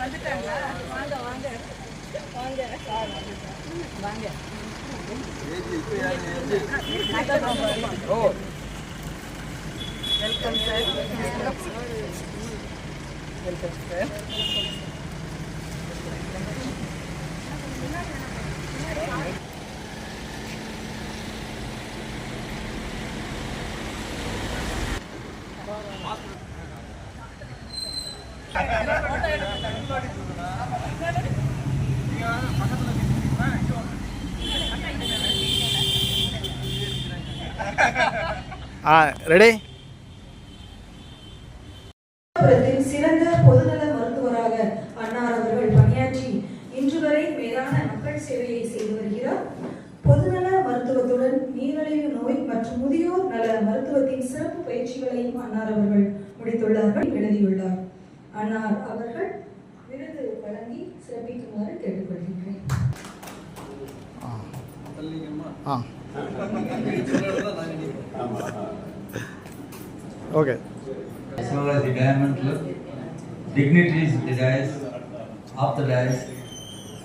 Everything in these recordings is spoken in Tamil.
வந்துட்டாங்களா? வாங்க வாங்க வாங்க வாங்க. Oh welcome sir. Welcome sir. Ready. சிறந்த பொதுநல மருத்துவராக அன்னார் அவர்கள் பணியாற்றி இன்று வரை மேலான மக்கள் சேவையை செய்து வருகிறார். பொதுநல மருத்துவத்துடன் நீரிழிவு நோய் மற்றும் முதியோர் நல மருத்துவத்தின் சிறப்பு பயிற்சிகளையும் அன்னார் அவர்கள் முடித்துள்ளார்கள், எழுதியுள்ளார். அன்னார் அவர்கள் விருது வழங்கி சிறப்பிக்குமாறு கேட்டுக்கொள்கின்றேன். Okay. As well as the Diamond Club, dignitaries of the dais, of the dais,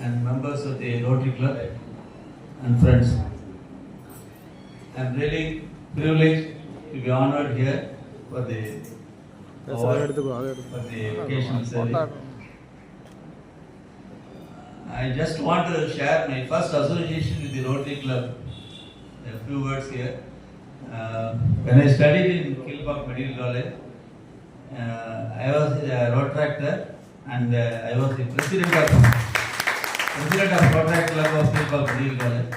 and members of the Rotary Club and friends. I am really privileged to be honored here for the occasional service. I just want to share my first association with the Rotary Club. A few words here. When I studied in Kilpauk Medical College, I was a Rotaractor and I was the president of Rotaract Club of Kilpauk Medical College.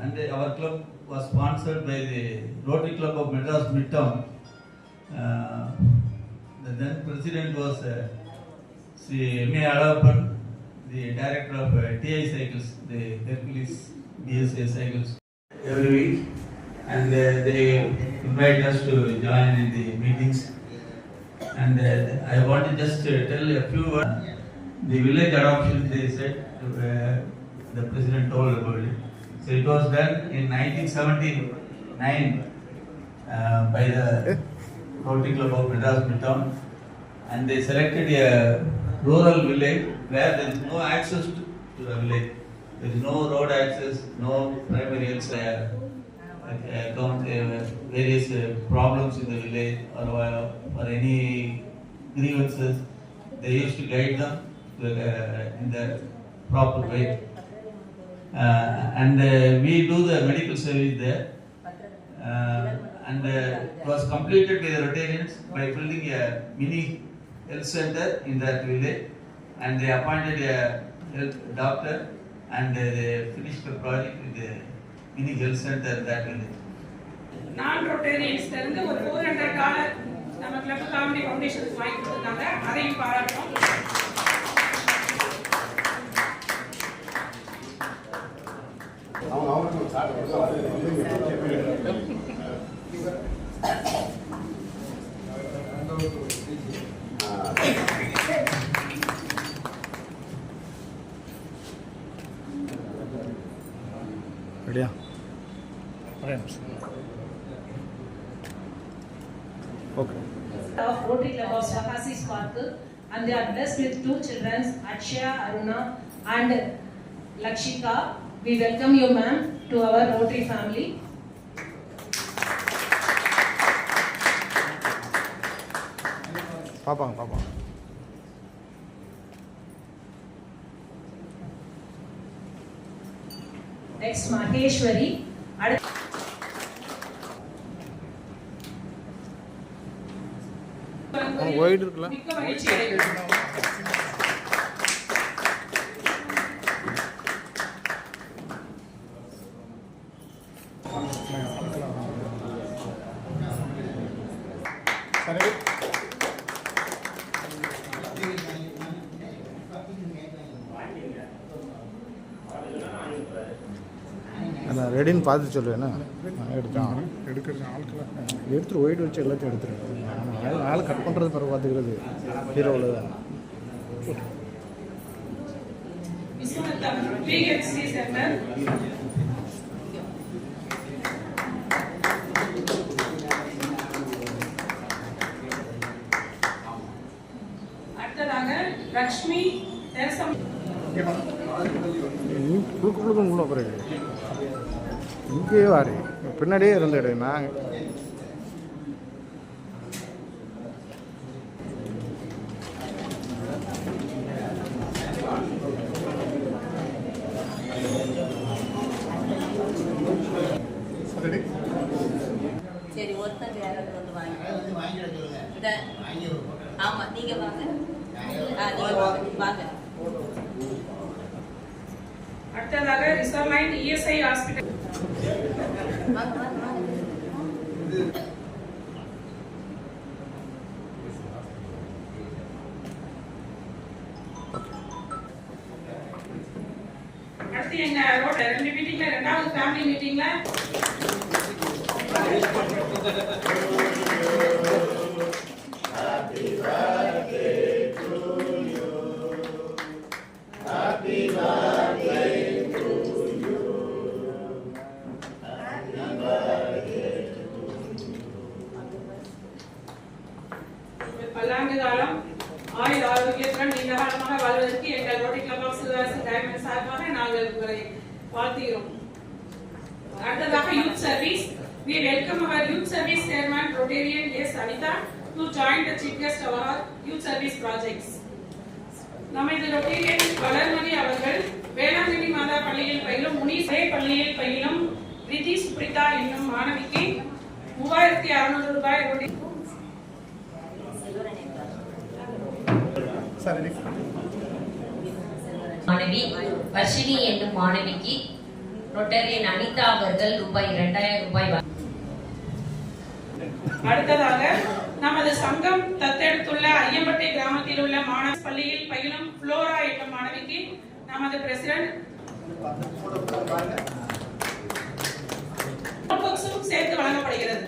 And our club was sponsored by the Rotary Club of Madras Midtown. The then president was Sri M.A. Alappan, the director of TI Cycles, the Hercules BSA Cycles, every week. And they invite us to join in the meetings. And I want to just tell a few words. The village adoption, they said, the president told about it. So it was done in 1979 by the Rotary Club of Madras Midtown. And they selected a rural village where there is no access to the village. There is no road access, no primary health various problems in the village or any grievances. They used to guide them in the proper way. And we do the medical service there. And it was completed by the Rotarians by building a mini health center in that village. And they appointed a health doctor and they finished the project with the mini health center that village. Non-Rotarians இருந்து ஒரு $400 நம்ம கிளப் காமெடி ஃபவுண்டேஷனுக்கு வாங்கி கொடுத்தாங்க. அதையும் பாராட்டுறோம். ரெடியா? Okay. Of Rotary Club of Swakasi Sparkle, and they are blessed with 2 children, Akshaya, Aruna, and Lakshika. We welcome you, ma'am, to our Rotary family. Papa. Next, Maheshwari. White இருக்குல்ல? மிக்க மகிழ்ச்சி அடைகிறோம். நான் ரெடின்னு பார்த்து சொல்லுவேன்னா எடுத்தான் எடுக்கிறது ஆட்கள் எடுத்துட்டு ஒயிட் வச்சு எல்லாத்தையும் எடுத்துருவேன். ஆள் கட் பண்ணுறது பிறகு பார்த்துக்கிறது ஹீரோவில் தான். அடுத்ததாக லக்ஷ்மி தேசம் நீ புழுக்கு புழுக்கும் உள்ள பிறகு இங்கேயே வாரு பின்னாடியே இருந்துடு நான் சரி ஒருத்தங்க யாராவது வந்து வாங்க ஆமா நீங்க வாங்க நீங்க வாங்க அடுத்ததாக ரிசர்வ்லைன் இஎஸ்ஐ ஹாஸ்பிட்டல் வாங்க வாங்க வாங்க அடுத்து எங்க ரோட்ல 2 மீட்டிங்ல ரெண்டாவது ஃபேமிலி மீட்டிங்ல பல்லாண்டு காலம் ஆயுள் ஆரோக்கியத்துடன் நீண்ட காலமாக வாழ்வதற்கு எங்கள் rotary club of Sivakasi diamond சார்பாக நாங்கள் உங்களை வாழ்த்துகிறோம். அடுத்ததாக youth service. We welcome our youth service chairman Rotarian S. Anita to join the chief guest of our youth service projects. நமது ரொட்டேரியன் வளர்மதி அவர்கள் வேளாங்கண்ணி மாதா பள்ளியில் பயிலும் முனிசே பள்ளியில் பயிலும் ரிதி சுப்ரிதா என்னும் மாணவிக்கு 3600 ரூபாய் மாணவி வர்ஷினி என்னும் மாணவிக்கு ரொட்டேரியன் அனிதா அவர்கள் ரூபாய் 2000 அடுத்ததாக நமது சங்கம் தத்தெடுத்துள்ள ஐயம்பட்டை கிராமத்தில் உள்ள மாணவர் பள்ளியில் பயிலும் புளோரா என்ற மாணவிக்கு நமது பிரசிடென்ட் நோட்புக்ஸும் சேர்த்து வழங்கப்படுகிறது.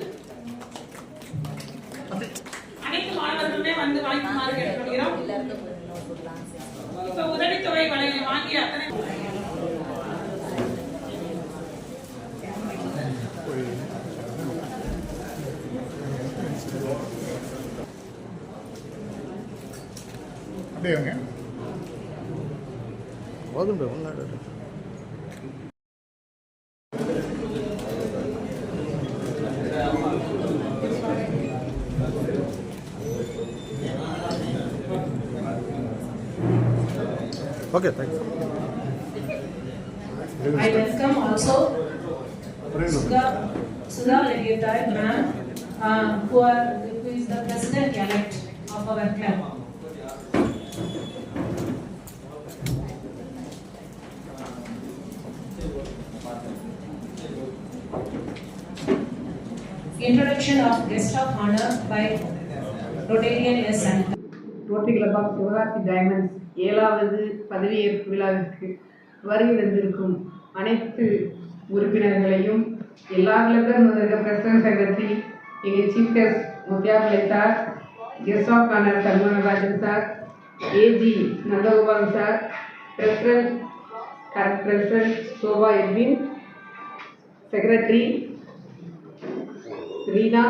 அனைத்து மாணவர்களுமே வந்து வாங்கிக்குமாறு கேட்டுக்கொள்கிறோம். இப்ப உதவித்தொகை வாங்கி அத்தனை அப்படியே போதும் ஒன்னாடு okay thanks. I welcome also Sudha Legitai ma'am who is the president elect of our club. Introduction of guest of honor by Rotarian S. Anita. Rotary club of Sivakasi diamonds 7வது பதவியேற்பு விழாவிற்கு வருகை தந்திருக்கும் அனைத்து உறுப்பினர்களையும் எல்லா கிளப்பும் வந்திருக்க பிரசிடன்ட் செக்ரட்டரி எங்கள் chief guest Muthiyapillai sir, guest of honour Shanmugarajan sir, AG Nandagopal sir, president Sobha Edwin, secretary Reena,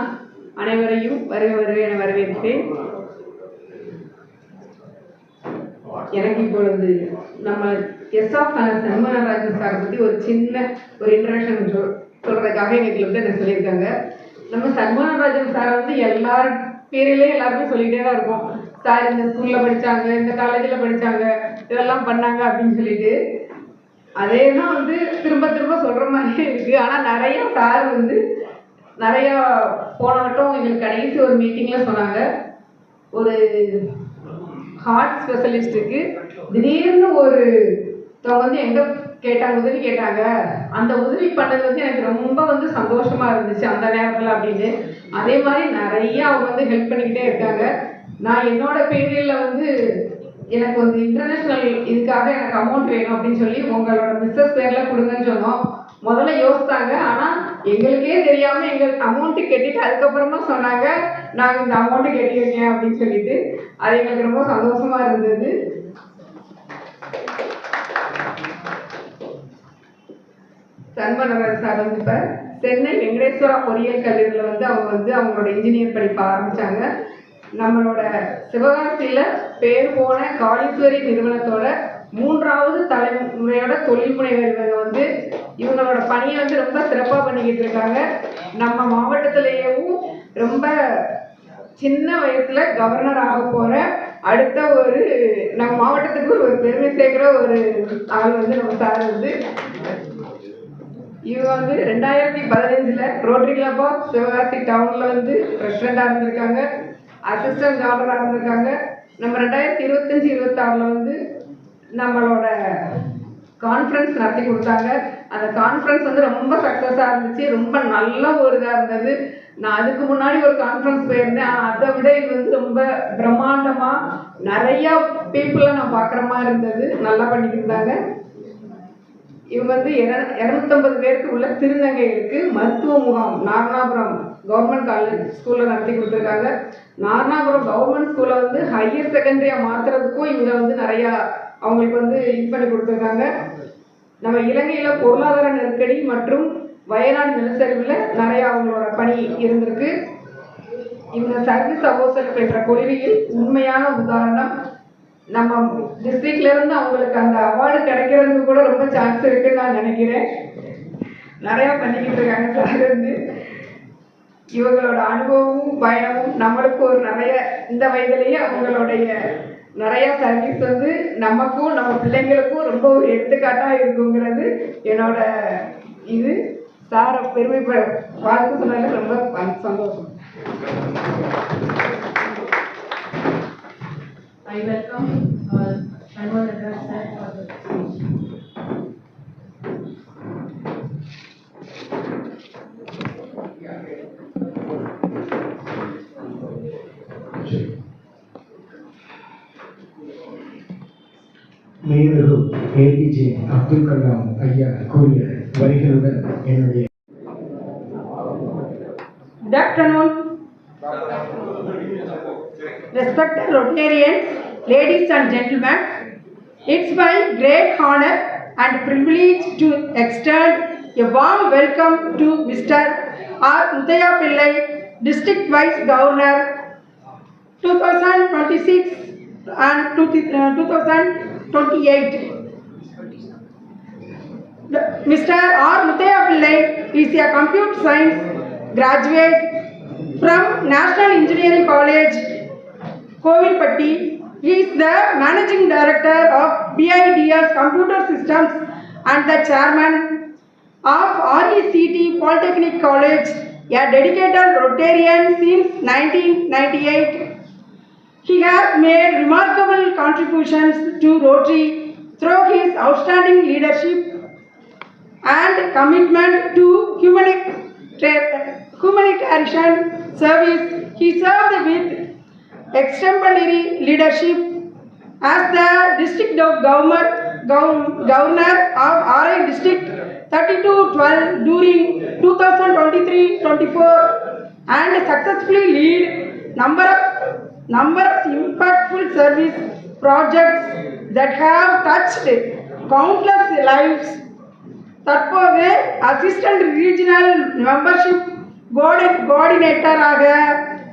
அனைவரையும் வருக என வரவேற்கிறேன். எனக்கு இப்பொழுது நம்ம எஸ் ஆஃப் சண்முகராஜன் சாரை பற்றி ஒரு சின்ன ஒரு இன்ட்ரடக்ஷன் சொல்றதுக்காக எங்கள் கிளப்ல என்ன சொல்லியிருக்காங்க. நம்ம சண்முகராஜன் சாரை வந்து எல்லார் பேரிலேயே எல்லாருமே சொல்லிகிட்டே தான் இருப்போம். சார் இந்த ஸ்கூல்ல படிச்சாங்க, இந்த காலேஜில் படிச்சாங்க, இதெல்லாம் பண்ணாங்க அப்படின்னு சொல்லிட்டு அதே தான் வந்து திரும்ப திரும்ப சொல்ற மாதிரியே இருக்கு. ஆனால் நிறைய சார் வந்து நிறையா போன வட்டம் எங்களுக்கு கடைசி ஒரு மீட்டிங்கில் சொன்னாங்க, ஒரு ஹார்ட் ஸ்பெஷலிஸ்ட்டுக்கு திடீர்னு ஒருத்தவங்க வந்து எங்கே கேட்டாங்க, உதவி கேட்டாங்க. அந்த உதவி பண்ணது வந்து எனக்கு ரொம்ப வந்து சந்தோஷமாக இருந்துச்சு அந்த நேரத்தில் அப்படின்னு. அதே மாதிரி நிறைய அவங்க வந்து ஹெல்ப் பண்ணிக்கிட்டே இருக்காங்க. நான் என்னோட பேரில் வந்து எனக்கு வந்து இன்டர்நேஷ்னல் இதுக்காக எனக்கு அமௌண்ட் வேணும் அப்படின்னு சொல்லி உங்களோட பிஸ்னஸ் பேரில் கொடுங்கன்னு சொன்னோம். முதல்ல யோசித்தாங்க, ஆனால் எங்களுக்கே தெரியாமல் எங்களுக்கு அமௌண்ட்டு கட்டிட்டு அதுக்கப்புறமா சொன்னாங்க நாங்கள் இந்த அமௌண்ட்டு கட்டியிருக்கேன் அப்படின்னு சொல்லிட்டு. அது எங்களுக்கு ரொம்ப சந்தோஷமாக இருந்தது. சண்முகராஜன் சார் வந்து இப்போ சென்னை வெங்கடேஸ்வரா பொறியியல் கல்லூரியில் வந்து அவங்க வந்து அவங்களோட இன்ஜினியர் படிப்ப ஆரம்பித்தாங்க. நம்மளோட சிவகாசியில் பேர் போன காளீஸ்வரி நிறுவனத்தோட 3வது தலைமுறையோட தொழில் முனைவர் இவங்க வந்து இவங்களோட பணியை வந்து ரொம்ப சிறப்பாக பண்ணிக்கிட்டு இருக்காங்க. நம்ம மாவட்டத்திலேயும் ரொம்ப சின்ன வயசுல கவர்னர் ஆக போற அடுத்த ஒரு நம்ம மாவட்டத்துக்கு ஒரு பெருமை சேர்க்கிற ஒரு ஆள் வந்து நம்ம சார் வந்து இவங்க வந்து 2015 ரோட்டரி கிளப் ஆஃப் சிவகாசி டவுன்ல வந்து பிரசிடண்டா இருந்திருக்காங்க, அசிஸ்டன்ட் கவர்னரா இருந்திருக்காங்க. நம்ம 2025-26 வந்து நம்மளோட கான்ஃபரன்ஸ் நடத்தி கொடுத்தாங்க. அந்த கான்ஃபரன்ஸ் வந்து ரொம்ப சக்ஸஸாக இருந்துச்சு, ரொம்ப நல்ல ஒரு இதாக இருந்தது. நான் அதுக்கு முன்னாடி ஒரு கான்ஃபரன்ஸ் போயிருந்தேன், அதை விட இது வந்து ரொம்ப பிரம்மாண்டமாக நிறையா பீப்புளை நான் பார்க்குற மாதிரி இருந்தது, நல்லா பண்ணிட்டு இருந்தாங்க. இவங்க வந்து 250 பேருக்கு உள்ள திருநங்கை இருக்கு மருத்துவ முகாம் நாரணாபுரம் கவர்மெண்ட் காலேஜ் ஸ்கூலில் நடத்தி கொடுத்துருக்காங்க. நாரணாபுரம் கவர்மெண்ட் ஸ்கூலை வந்து ஹையர் செகண்டரியாக மாற்றுறதுக்கும் இவங்க வந்து நிறையா அவங்களுக்கு வந்து இது பண்ணி கொடுத்துருக்காங்க. நம்ம இலங்கையில் பொருளாதார நெருக்கடி மற்றும் வயநாடு நிலச்சரிவில் நிறையா அவங்களோட பணி இருந்திருக்கு. இவங்க சர்வீஸ் அவோசல் என்ற கொள்கையில் உண்மையான உதாரணம். நம்ம டிஸ்ட்ரிக்ட்லேருந்து அவங்களுக்கு அந்த அவார்டு கிடைக்கிறதுக்கு கூட ரொம்ப சான்ஸ் இருக்குன்னு நான் நினைக்கிறேன். நிறையா பண்ணிக்கிட்டு இருக்காங்க சார் வந்து. இவங்களோட அனுபவமும் பயணமும் நம்மளுக்கு ஒரு நிறைய இந்த வயதிலேயே அவங்களுடைய நிறைய சர்வீஸ் வந்து நமக்கும் நம்ம பிள்ளைங்களுக்கும் ரொம்ப ஒரு எடுத்துக்காட்டாக இருக்குங்கிறது என்னோட இது. சாரை பெருமைப்பட வாழ்த்து சொன்னால ரொம்ப சந்தோஷம். I welcome Anwar Adras sir for the speech. மேயரு ஏபிஜே அப்துல் கலாம் ஐயா கூறிய வரிகளுடன் என்னுடைய Good afternoon. Respected Rotarians, ladies and gentlemen, it's my great honor and privilege to extend a warm welcome to Mr. R. Muthaiya Pillai, District Vice Governor 2026 and 2028. Mr. R. Muthaiya Pillai is a computer science graduate from National Engineering College, Kovilpatti. He is the Managing Director of BIDS Computer Systems and the Chairman of RECT Polytechnic College, a dedicated Rotarian since 1998. He has made remarkable contributions to Rotary through his outstanding leadership and commitment to humanitarian service. He served with exemplary leadership as the District Governor of RI District 3212 during 2023-24 and successfully lead number of impactful service projects that have touched countless lives. தற்போது அசிஸ்டன்ட் ரீஜனல் மெம்பர்ஷிப் கோஆர்டினேட்டராக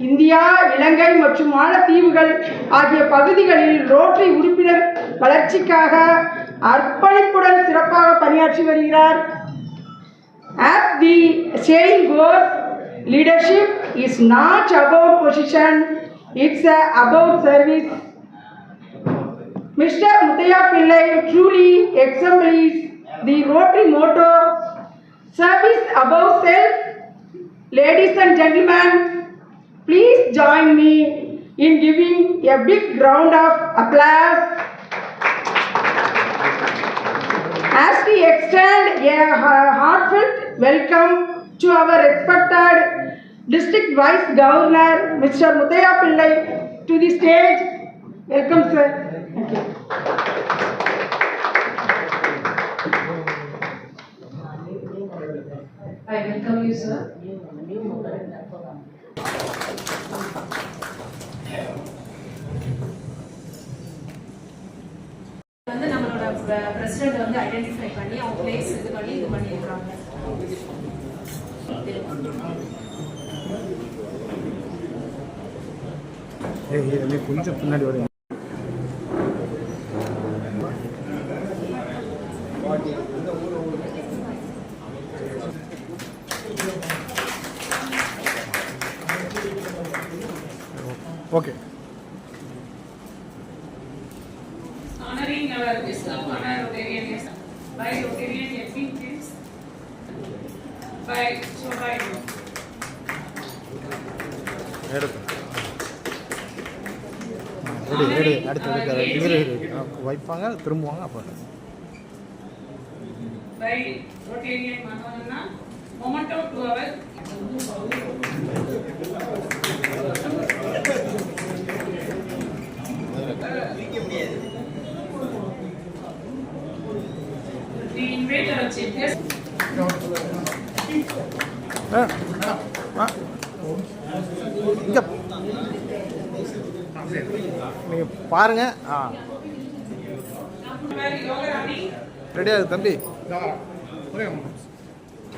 இந்தியா, இலங்கை மற்றும் மாலத்தீவுகள் ஆகிய பகுதிகளில் ரோட்டரி உறுப்பினர் வளர்ச்சிக்காக அர்ப்பணிப்புடன் சிறப்பாக பணியாற்றி வருகிறார். As the saying goes, leadership is not about position, it's about service. Mr. Muthaiya Pillai truly exemplifies the Rotary motto, service above self. Ladies and gentlemen, please join me in giving a big round of applause as we extend a heartfelt welcome to our respected District Vice Governor, Mr. Muthaiya Pillai, to the stage. Welcome, sir. Thank you. I welcome you, sir. வந்து நம்மளோட பிரசிடென்ட் வந்து ஐடென்டிஃபை பண்ணி அவங்க பிளேஸ் இது பண்ணியிருக்காங்க. நீ கொஞ்சம் பின்னாடி வரீங்க. Okay. Honoring our guest of honor Rotarian by Rotarian Edwin James by Shobai. அடுத்து வைப்பாங்க, திரும்புவாங்க. அப்போ by Rotarian Manona, memento to our we invite our chief guest. இங்கே நீங்கள் பாருங்க. Yogarani, ரெடியாக தம்பி.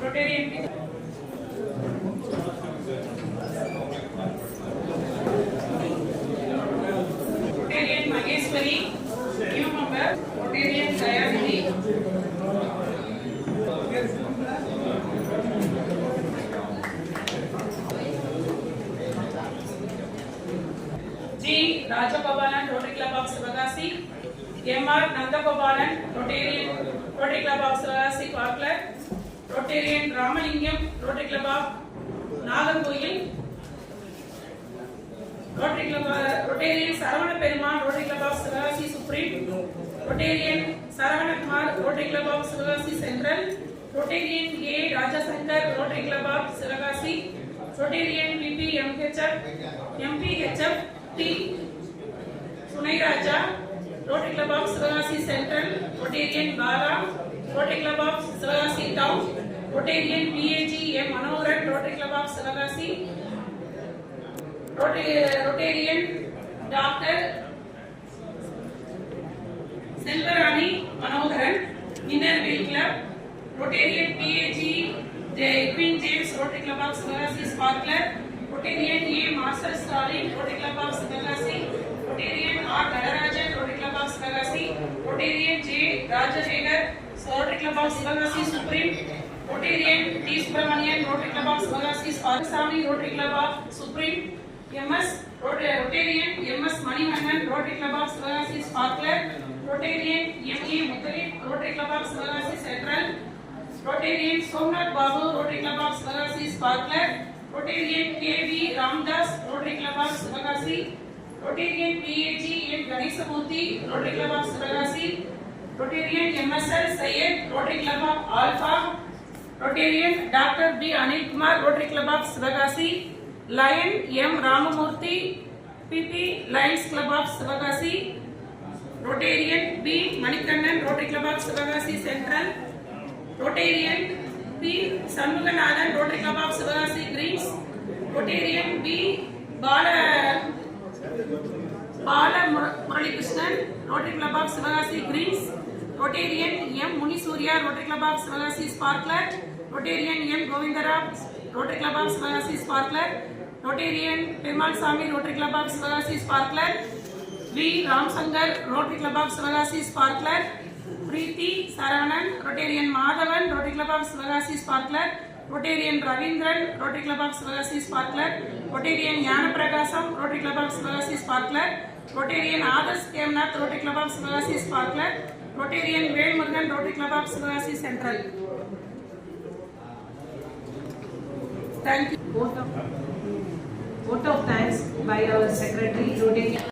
Rotarian. Rotarian Maheshwari, new member, Rotarian Dayavati. G. Rajagopalan, Rotary Club of Sivagasi. M.R. Nandagopalan, Rotary Club of Sivagasi, Parkler. Rotarian Ramalingam, Rotary Club of Nagarkoil. Rotarian Saravana Perumal, Rotary Club of Sivagasi, Supreme. Rotarian Saravana Kumar, Rotary Club of Sivagasi, Central. Rotarian A. Rajasankar, Rotary Club of Sivagasi. Rotarian PP MPHF T. Sunai Raja, Rotary Club of Sivagasi, Central. Rotarian Bara, Rotary Club of Sivagasi, Town. Rotarian PAG M. Manoharan, Rotary Club of Sivagasi. Rotarian Dr. Selvarani Manoharan, Inner Wheel Club. Rotarian PAG Queen James, Rotary Club of Sivagasi, Sparkler. Rotarian A. Master Stalin, Rotary Club of Sivagasi. Rotarian R. Nadarajan, Rotary Club of Sivagasi. Rotarian J. Rajasekhar, Rotary Club of Sivagasi, Supreme. Rotarian T. Subramanian, Rotary Club of Sivagasi, Sparkasami, Rotary Club of Supreme. Rotarian M.S. Manivannan, Rotary Club of Sivagasi, Sparkler. Rotarian M.E. Mutali, Rotary Club of Sivagasi, Central. Rotarian Somnath Babu, Rotary Club of Sivagasi, Sparkler. Rotarian K.V. Ramdas, Rotary Club of Sivagasi. Rotarian P.A.G. M. Ganesamurthy, Rotary Club of Sivagasi. Rotarian M.S.L. Syed, Rotary Club of Alpha. Rotarian Dr. B. Anil Kumar, Rotary Club of Sivagasi. Lion M. Ramamurthy, PP Lions Club of Sivagasi. Rotarian B. Manikannan, Rotary Club of Sivagasi, Central. Rotarian B. Sanmuganathan, Rotary Club of Sivagasi, Greens. Rotarian B. Bala Muralikrishnan, Rotary Club of Sivagasi, Greens. Rotarian M. Munisurya, Rotary Club of Sivagasi, Sparkler. Rotarian M. Govindarao, Rotary Club of Sivagasi, Sparkler. Rotarian Perumal Sami, Rotary Club of Sivagasi, Sparkler. V. Ramsankar, Rotary Club of Sivagasi, Sparkler. Preeti Saravanan, Rotarian Madhavan, Rotary Club of Sivagasi, Sparkler. Rotarian Ravindran, Rotary Club of Sivagasi, Sparkler. Rotarian Jnana Prakasam, Rotary Club of Sivagasi, Sparkler. Rotarian Adas Kemnath, Rotary Club of Sivagasi, Sparkler. Rotarian Velmurugan, Rotary Club of Sivagasi, Central. Thank you. Vote of thanks by our secretary, Rotarian.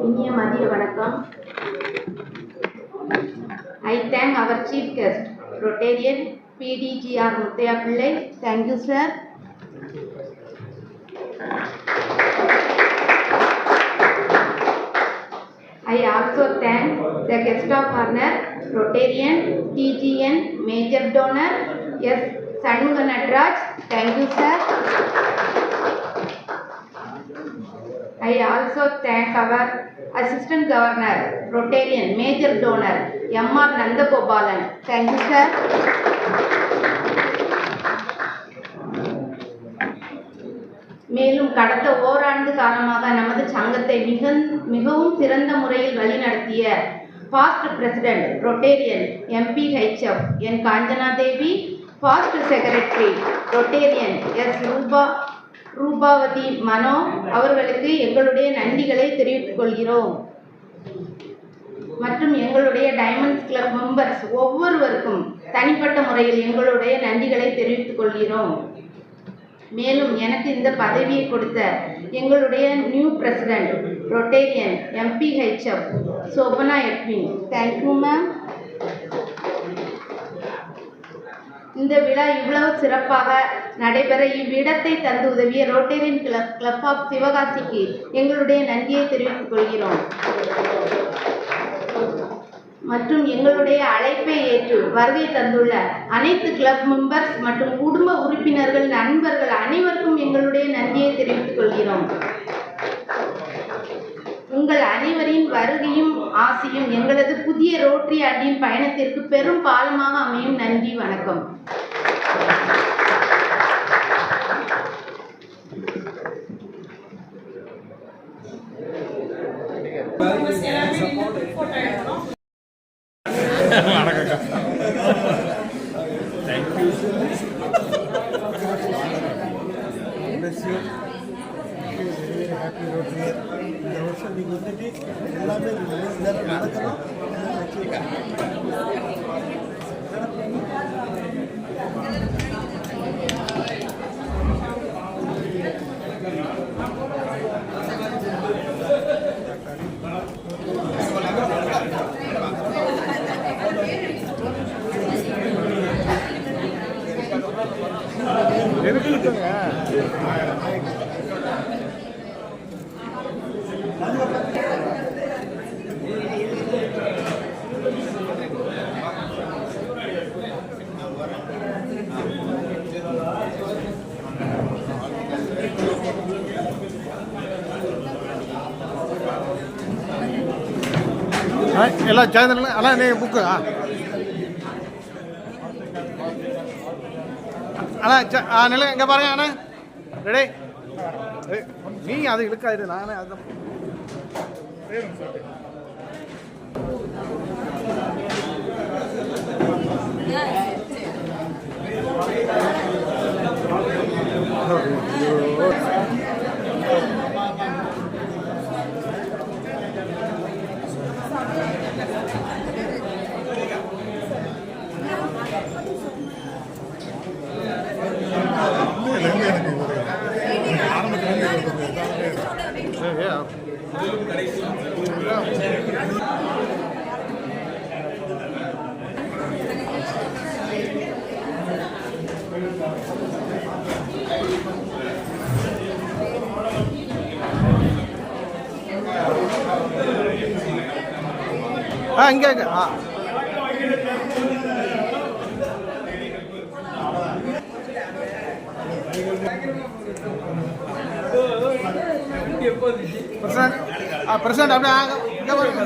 இனிய மதிய வணக்கம். I thank our chief guest, Rotarian PDGR Muthaiya Pillai. Thank you, sir. I also thank the guest of honor, Rotarian TGN Major Donor S. Sanmuganathraj. Thank you, sir. I also thank our Assistant Governor, Rotarian Major Donor M.R. Nandagopalan. Thank you, sir. மேலும் கடந்த ஓராண்டு காலமாக நமது சங்கத்தை மிகவும் சிறந்த முறையில் வழிநடத்திய past president rotarian MPHF N Kanchana Devi, past secretary rotarian S Rupavathi Mano அவர்களுக்கு எங்களுடைய நன்றிகளை தெரிவித்துக் கொள்கிறோம். மற்றும் எங்களுடைய டைமண்ட்ஸ் கிளப் மெம்பர்ஸ் ஒவ்வொருவருக்கும் தனிப்பட்ட முறையில் எங்களுடைய நன்றிகளை தெரிவித்துக் கொள்கிறோம். மேலும் எனக்கு இந்த பதவியை கொடுத்த எங்களுடைய new president rotarian MPHF Shobana Edwin, thank you ma'am. இந்த விழா இவ்வளவு சிறப்பாக நடைபெற இவ்விடத்தை தந்து உதவிய ரோட்டேரியன் கிளப் ஆஃப் சிவகாசிக்கு எங்களுடைய நன்றியை தெரிவித்துக் கொள்கிறோம். மற்றும் எங்களுடைய அழைப்பை ஏற்று வருகை தந்துள்ள அனைத்து கிளப் மெம்பர்ஸ் மற்றும் குடும்ப உறுப்பினர்கள், நண்பர்கள் அனைவருக்கும் எங்களுடைய நன்றியை தெரிவித்துக் கொள்கிறோம். உங்கள் அனைவரின் வருகையும் ஆசையும் எங்களது புதிய ரோட்டரி அணியின் பயணத்திற்கு பெரும் பாலமாக அமையும். நன்றி, வணக்கம். இந்த வருஷம் நீங்கள் வந்துட்டு எல்லாமே நடக்கணும். எல்லாம் சேர்ந்துருங்க. அண்ணா நீ புக்கு அண்ணா நிலை இங்கே பாருங்க அண்ணா. ரெடி, நீ அது இழுக்காது, நானே அதுதான். இங்கே பிரசன்ட் அப்படியே இங்கே பாருங்க.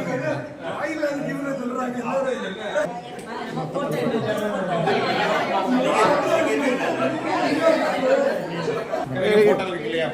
இல்லையா